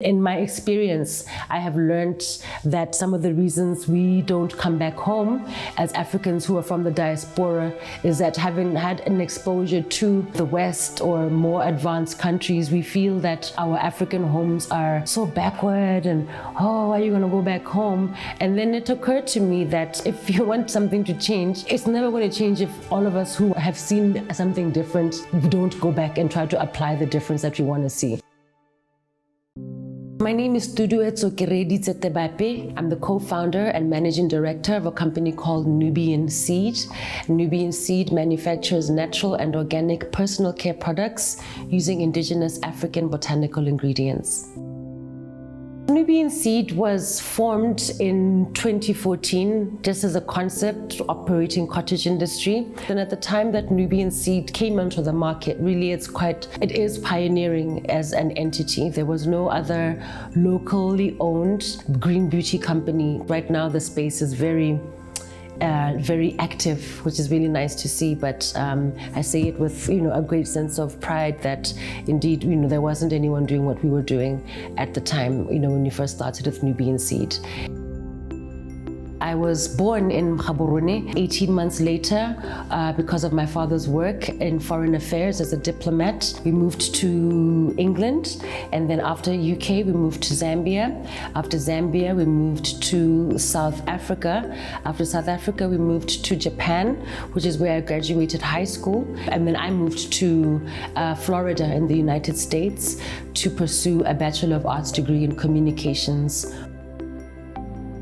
In my experience, I have learned that some of the reasons we don't come back home as Africans who are from the diaspora is that having had an exposure to the West or more advanced countries, we feel that our African homes are so backward and, oh, are you going to go back home? And then it occurred to me that if you want something to change, it's never going to change if all of us who have seen something different don't go back and try to apply the difference that we want to see. My name is Tuduetso Tebape. I'm the co-founder and managing director of a company called Nubian Seed. Nubian Seed manufactures natural and organic personal care products using indigenous African botanical ingredients. Nubian Seed was formed in 2014 just as a concept operating cottage industry. And at the time that Nubian Seed came onto the market, really it is pioneering as an entity. There was no other locally owned green beauty company. Right now the space is very active, which is really nice to see, but I say it with a great sense of pride that indeed there wasn't anyone doing what we were doing at the time when we first started with Nubian Seed. I was born in Gaborone. 18 months later, because of my father's work in foreign affairs as a diplomat, we moved to England, and then after UK, we moved to Zambia. After Zambia, we moved to South Africa. After South Africa, we moved to Japan, which is where I graduated high school. And then I moved to Florida in the United States to pursue a Bachelor of Arts degree in communications.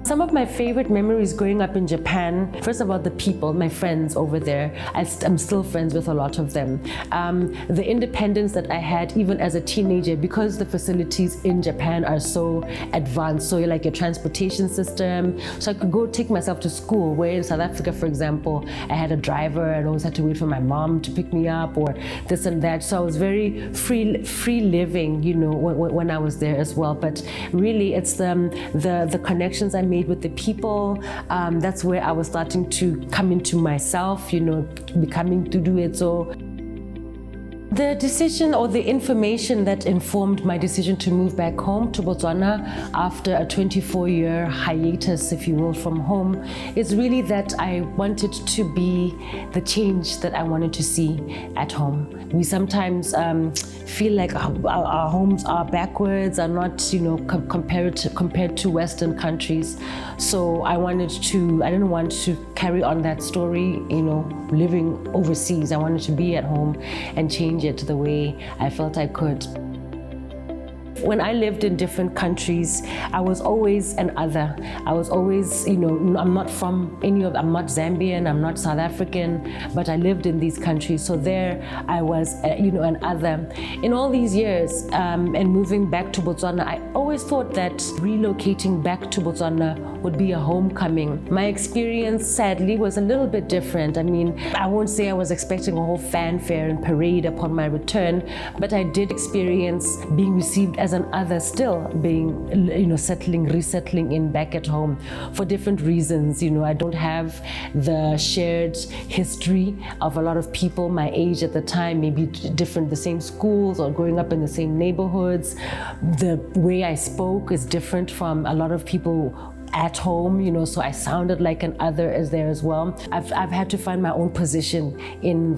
Some of my favorite memories growing up in Japan, first of all, the people, my friends over there. I'm still friends with a lot of them. The independence that I had even as a teenager, because the facilities in Japan are so advanced, so like your transportation system, so I could go take myself to school, where in South Africa, for example, I had a driver and always had to wait for my mom to pick me up or this and that. So I was very free living, when I was there as well. But really, it's the connections I made with the people. That's where I was starting to come into myself, becoming Tuduetso. The decision or the information that informed my decision to move back home to Botswana after a 24-year hiatus, if you will, from home, is really that I wanted to be the change that I wanted to see at home. We sometimes feel like our homes are backwards, are not, compared to Western countries. So I didn't want to carry on that story, living overseas. I wanted to be at home and change it the way I felt I could. When I lived in different countries, I was always an other. I was always, I'm not Zambian, I'm not South African, but I lived in these countries. So there I was, an other. In all these years and moving back to Botswana, I always thought that relocating back to Botswana would be a homecoming. My experience, sadly, was a little bit different. I mean, I won't say I was expecting a whole fanfare and parade upon my return, but I did experience being received as an other, still being, resettling in back at home for different reasons. I don't have the shared history of a lot of people my age at the time, maybe different, the same schools or growing up in the same neighborhoods. The way I spoke is different from a lot of people at home, so I sounded like an other as there as well. I've had to find my own position in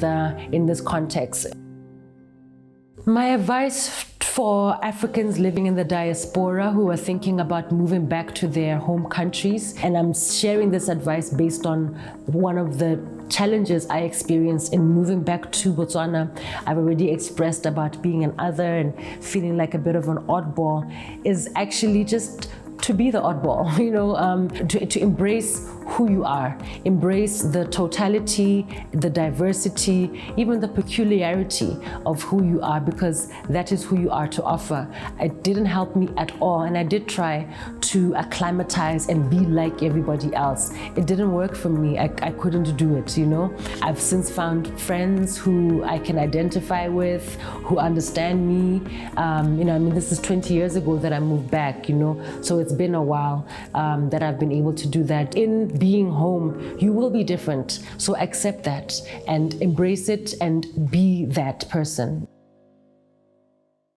this context. My advice for Africans living in the diaspora who are thinking about moving back to their home countries, and I'm sharing this advice based on one of the challenges I experienced in moving back to Botswana. I've already expressed about being an other and feeling like a bit of an oddball, is actually just to be the oddball, to embrace who you are, embrace the totality, the diversity, even the peculiarity of who you are, because that is who you are to offer. It didn't help me at all, and I did try to acclimatize and be like everybody else. It didn't work for me. I couldn't do it, I've since found friends who I can identify with, who understand me. This is 20 years ago that I moved back, so it's been a while that I've been able to do that. In being home, you will be different. So accept that and embrace it and be that person.